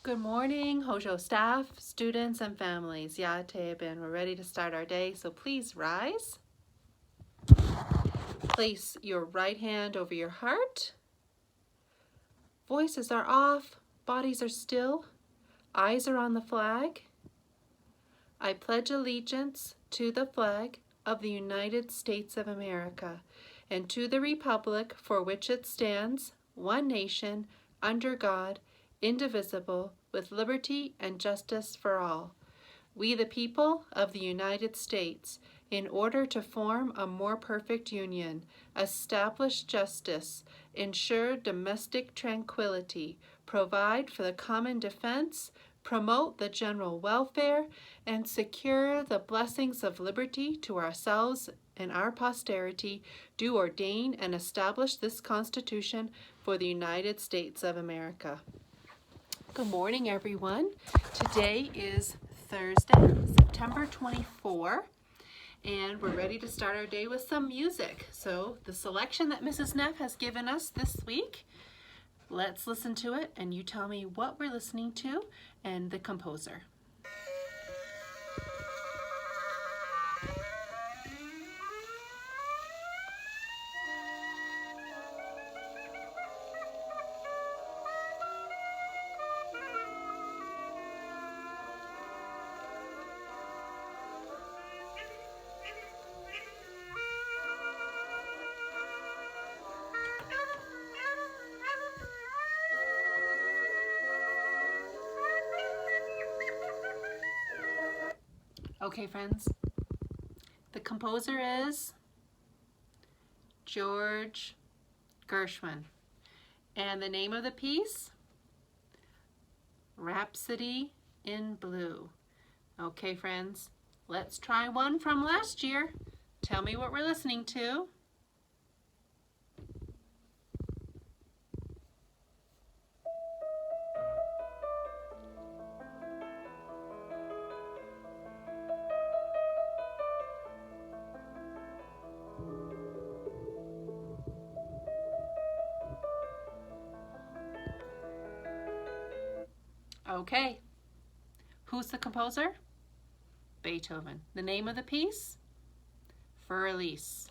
Good morning, Hojo staff, students, and families. Yaateben, we're ready to start our day, so please rise. Place your right hand over your heart. Voices are off, bodies are still, eyes are on the flag. I pledge allegiance to the flag of the United States of America and to the republic for which it stands, one nation, under God, indivisible, with liberty and justice for all. We, the people of the United States, in order to form a more perfect union, establish justice, ensure domestic tranquility, provide for the common defense, promote the general welfare, and secure the blessings of liberty to ourselves and our posterity, do ordain and establish this Constitution for the United States of America. Good morning, everyone. Today is Thursday, September 24, and we're ready to start our day with some music. So the selection that Mrs. Neff has given us this week, let's listen to it, and you tell me what we're listening to and the composer. Okay, friends, the composer is George Gershwin, and the name of the piece, Rhapsody in Blue. Okay, friends, let's try one from last year. Tell me what we're listening to. Okay, who's the composer? Beethoven. The name of the piece? Für Elise.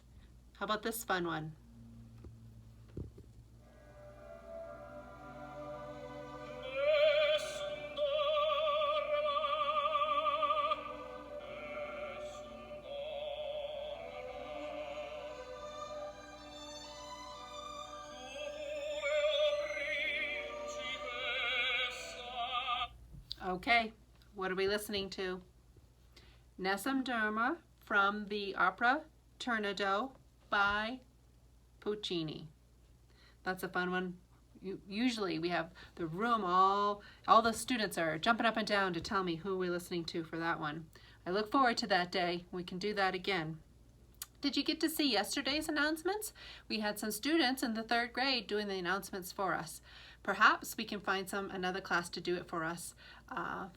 How about this fun one? Okay, what are we listening to? Nessun Dorma from the opera Turandot by Puccini. That's a fun one. Usually we have the room, all the students are jumping up and down to tell me who we're listening to for that one. I look forward to that day. We can do that again. Did you get to see yesterday's announcements? We had some students in the 3rd grade doing the announcements for us. Perhaps we can find another class to do it for us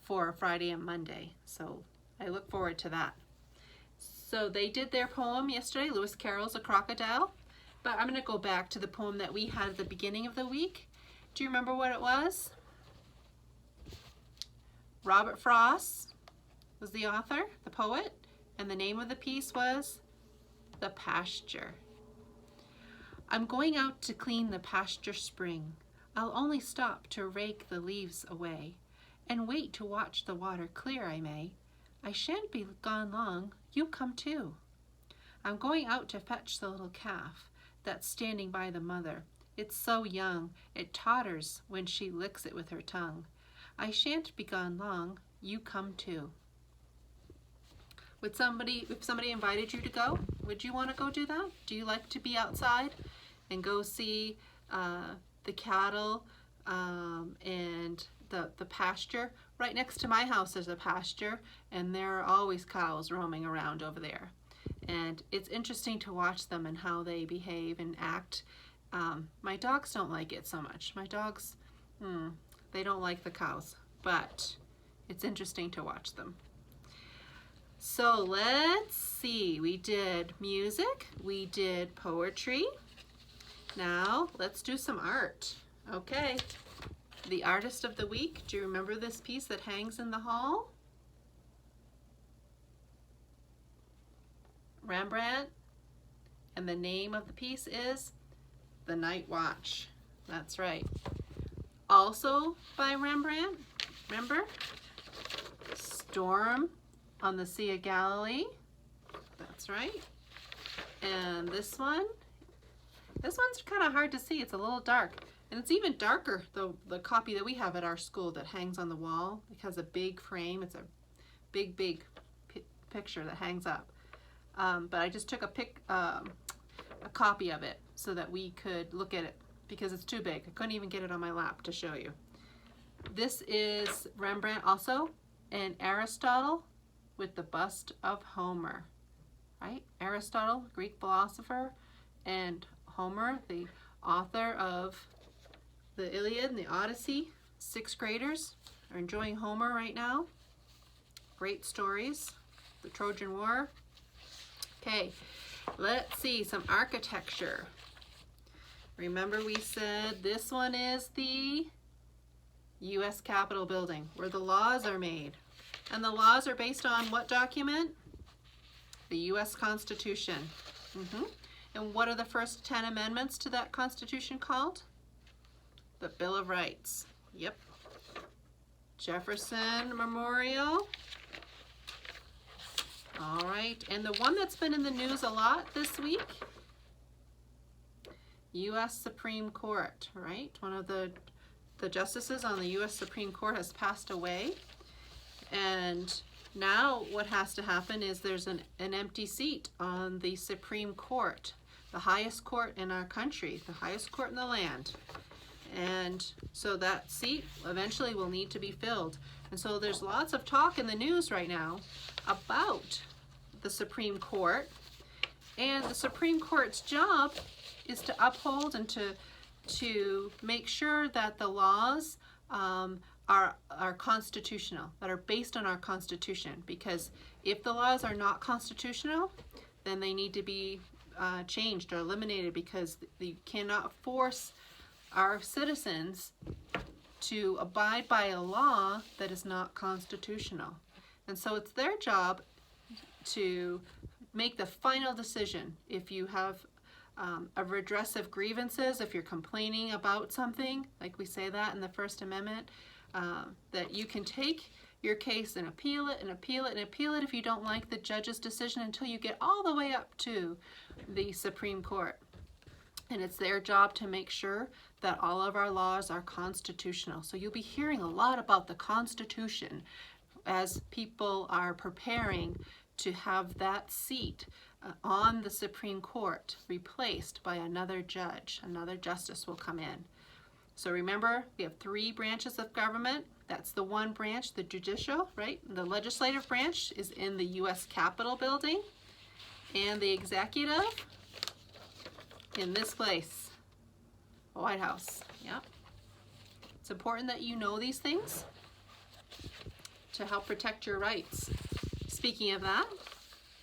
for Friday and Monday. So I look forward to that. So they did their poem yesterday, Lewis Carroll's A Crocodile. But I'm going to go back to the poem that we had at the beginning of the week. Do you remember what it was? Robert Frost was the author, the poet, and the name of the piece was The Pasture. I'm going out to clean the pasture spring. I'll only stop to rake the leaves away, and wait to watch the water clear I may. I shan't be gone long, you come too. I'm going out to fetch the little calf that's standing by the mother. It's so young, it totters when she licks it with her tongue. I shan't be gone long, you come too. If somebody invited you to go, would you want to go do that? Do you like to be outside and go see the cattle and the pasture? Right next to my house there's a pasture, and there are always cows roaming around over there. And it's interesting to watch them and how they behave and act. My dogs don't like it so much. My dogs, they don't like the cows, but it's interesting to watch them. So let's see, we did music, we did poetry. Now let's do some art. Okay, The artist of the week, do you remember this piece that hangs in the hall? Rembrandt, and the name of the piece is The Night Watch. That's right. Also by Rembrandt, remember? Storm on the Sea of Galilee. That's right. And this one's kind of hard to see. It's a little dark. And it's even darker, the copy that we have at our school that hangs on the wall. It has a big frame. It's a big picture that hangs up. But I just took a copy of it so that we could look at it because it's too big. I couldn't even get it on my lap to show you. This is Rembrandt also, and Aristotle with the bust of Homer, right? Aristotle, Greek philosopher, and Homer, the author of the Iliad and the Odyssey. 6th graders are enjoying Homer right now. Great stories. The Trojan War. Okay, let's see some architecture. Remember we said this one is the U.S. Capitol building where the laws are made. And the laws are based on what document? The U.S. Constitution. And what are the first 10 amendments to that Constitution called? The Bill of Rights. Yep. Jefferson Memorial. All right, and the one that's been in the news a lot this week, U.S. Supreme Court, right? One of the justices on the U.S. Supreme Court has passed away. And now what has to happen is there's an empty seat on the Supreme Court, the highest court in our country, the highest court in the land. And so that seat eventually will need to be filled. And so there's lots of talk in the news right now about the Supreme Court. And the Supreme Court's job is to uphold and to make sure that the laws are constitutional, that are based on our Constitution. Because if the laws are not constitutional, then they need to be changed or eliminated, because you cannot force our citizens to abide by a law that is not constitutional. And so it's their job to make the final decision. If you have a redress of grievances, if you're complaining about something, like we say that in the First Amendment, that you can take your case and appeal it and appeal it and appeal it if you don't like the judge's decision until you get all the way up to the Supreme Court. And it's their job to make sure that all of our laws are constitutional. So you'll be hearing a lot about the Constitution as people are preparing to have that seat on the Supreme Court replaced by another judge. Another justice will come in. So remember, we have 3 branches of government. That's the one branch, the judicial, right? The legislative branch is in the U.S. Capitol building, and the executive in this place, the White House. Yeah. It's important that you know these things to help protect your rights. Speaking of that,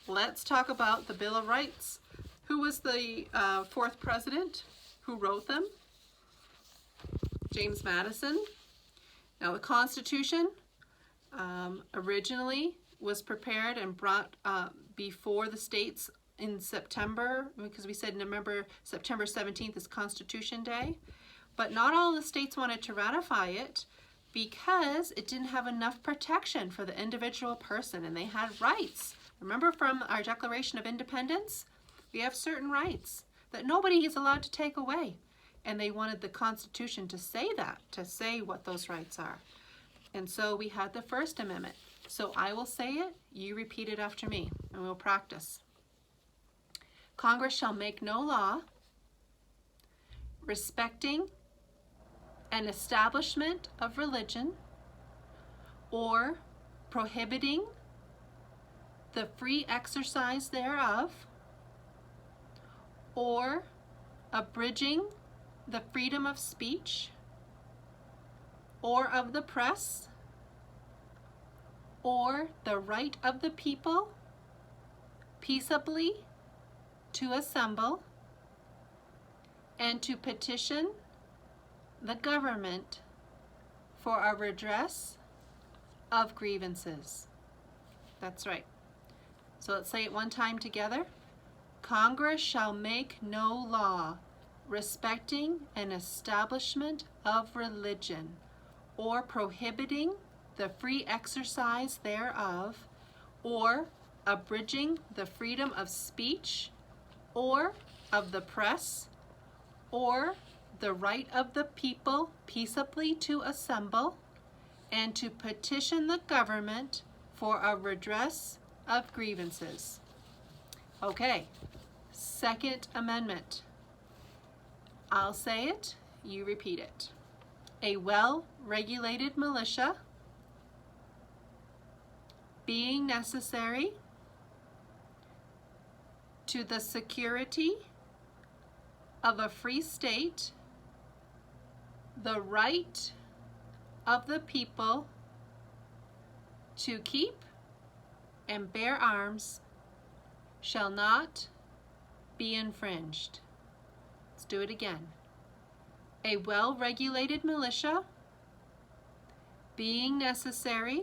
let's talk about the Bill of Rights. Who was the 4th president who wrote them? James Madison. Now the Constitution originally was prepared and brought before the states in September, because we said September 17th is Constitution Day, but not all the states wanted to ratify it because it didn't have enough protection for the individual person, and they had rights. Remember from our Declaration of Independence? We have certain rights that nobody is allowed to take away, and they wanted the Constitution to say that, to say what those rights are. And so we had the First Amendment. So I will say it, you repeat it after me, and we'll practice. Congress shall make no law respecting an establishment of religion or prohibiting the free exercise thereof or abridging the freedom of speech or of the press or the right of the people peaceably to assemble and to petition the government for a redress of grievances. That's right. So let's say it one time together. Congress shall make no law respecting an establishment of religion or prohibiting the free exercise thereof, or abridging the freedom of speech or of the press, or the right of the people peaceably to assemble and to petition the government for a redress of grievances. Okay, Second Amendment. I'll say it, you repeat it. A well-regulated militia, being necessary to the security of a free state, the right of the people to keep and bear arms shall not be infringed. Let's do it again. A well-regulated militia, being necessary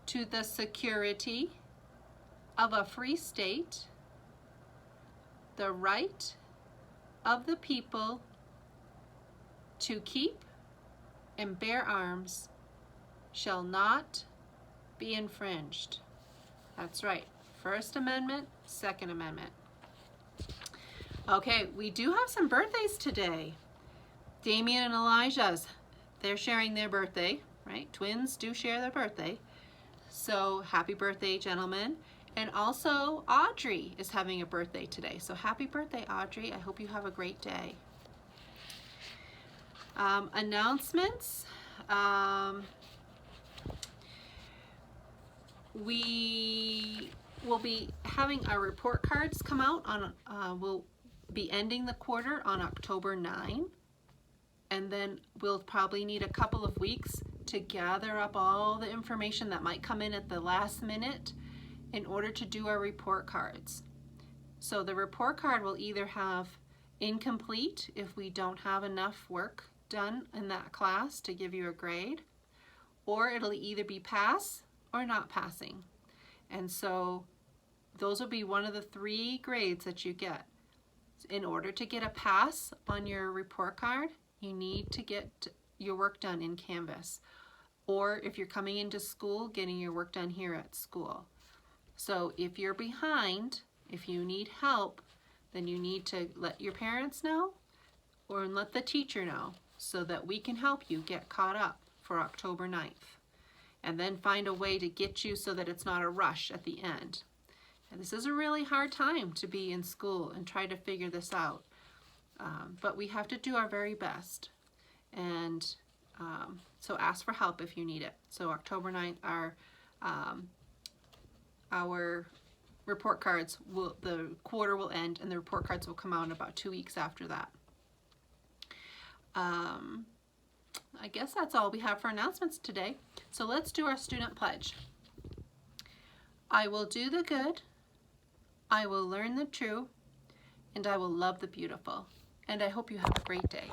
to the security of a free state, the right of the people to keep and bear arms shall not be infringed. That's right. First Amendment, Second Amendment. Okay, we do have some birthdays today. Damien and Elijah's, they're sharing their birthday, right? Twins do share their birthday. So happy birthday, gentlemen. And also Audrey is having a birthday today. So happy birthday, Audrey. I hope you have a great day. Announcements. We will be having our report cards come out on, we'll be ending the quarter on October 9. And then we'll probably need a couple of weeks to gather up all the information that might come in at the last minute in order to do our report cards. So the report card will either have incomplete if we don't have enough work done in that class to give you a grade, or it'll either be pass or not passing. And so those will be one of the 3 grades that you get. In order to get a pass on your report card, you need to get your work done in Canvas. Or if you're coming into school, getting your work done here at school. So if you're behind, if you need help, then you need to let your parents know or let the teacher know so that we can help you get caught up for October 9th. And then find a way to get you so that it's not a rush at the end. And this is a really hard time to be in school and try to figure this out. But we have to do our very best. And so ask for help if you need it. So October 9th, our report cards, the quarter will end and the report cards will come out in about 2 weeks after that. I guess that's all we have for announcements today. So let's do our student pledge. I will do the good, I will learn the true, and I will love the beautiful. And I hope you have a great day.